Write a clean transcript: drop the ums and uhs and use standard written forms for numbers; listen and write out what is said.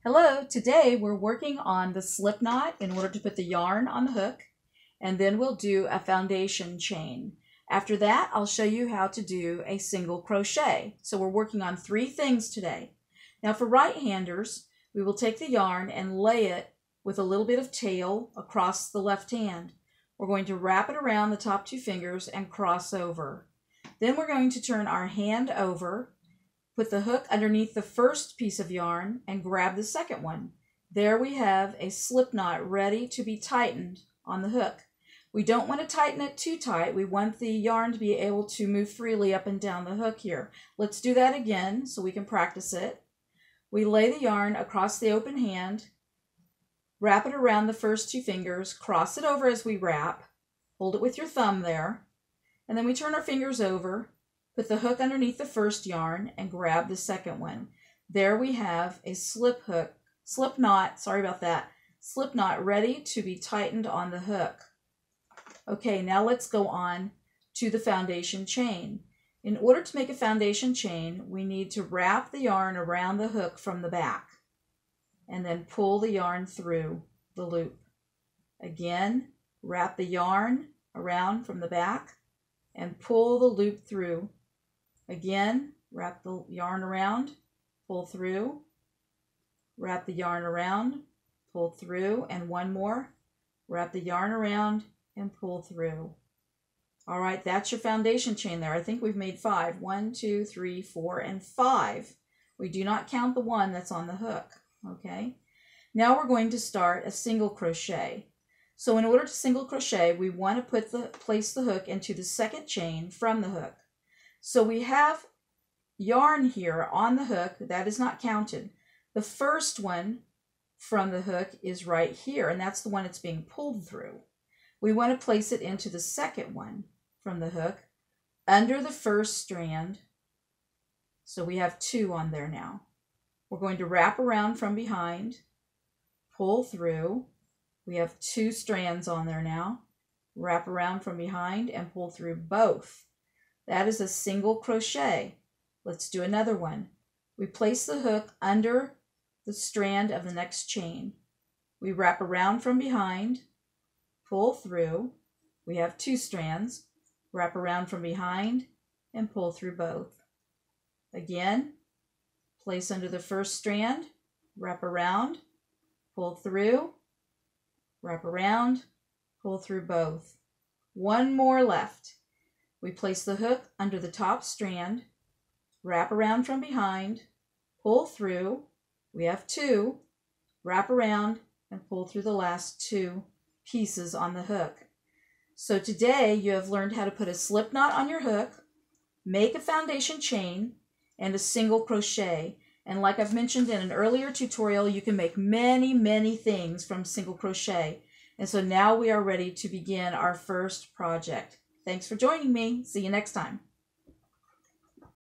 Hello, today we're working on the slip knot in order to put the yarn on the hook, and then we'll do a foundation chain. After that, I'll show you how to do a single crochet. So we're working on 3 things today. Now for right-handers, we will take the yarn and lay it with a little bit of tail across the left hand. We're going to wrap it around the top 2 fingers and cross over. Then we're going to turn our hand over, put the hook underneath the first piece of yarn and grab the second one. There we have a slip knot ready to be tightened on the hook. We don't want to tighten it too tight. We want the yarn to be able to move freely up and down the hook here. Let's do that again so we can practice it. We lay the yarn across the open hand, wrap it around the first 2 fingers, cross it over as we wrap, hold it with your thumb there, and then we turn our fingers over, put the hook underneath the first yarn and grab the second one. There we have a slip knot ready to be tightened on the hook. Okay, now let's go on to the foundation chain. In order to make a foundation chain, we need to wrap the yarn around the hook from the back and then pull the yarn through the loop. Again, wrap the yarn around from the back and pull the loop through. Again, wrap the yarn around, pull through, wrap the yarn around, pull through, and one more, wrap the yarn around and pull through. All right, that's your foundation chain there. I think we've made 5. 1, 2, 3, 4, and 5. We do not count the one that's on the hook, okay? Now we're going to start a single crochet. So in order to single crochet, we want to place the hook into the second chain from the hook. So we have yarn here on the hook that is not counted. The first one from the hook is right here, and that's the one it's being pulled through. We want to place it into the second one from the hook under the first strand. So we have 2 on there now. We're going to wrap around from behind, pull through. We have 2 strands on there now. Wrap around from behind and pull through both. That is a single crochet. Let's do another one. We place the hook under the strand of the next chain. We wrap around from behind, pull through. We have 2 strands. Wrap around from behind and pull through both. Again, place under the first strand, wrap around, pull through, wrap around, pull through both. 1 more left. We place the hook under the top strand, wrap around from behind, pull through. We have 2, wrap around and pull through the last 2 pieces on the hook. So today you have learned how to put a slip knot on your hook, make a foundation chain, and a single crochet. And like I've mentioned in an earlier tutorial, you can make many, many things from single crochet. And so now we are ready to begin our first project. Thanks for joining me. See you next time.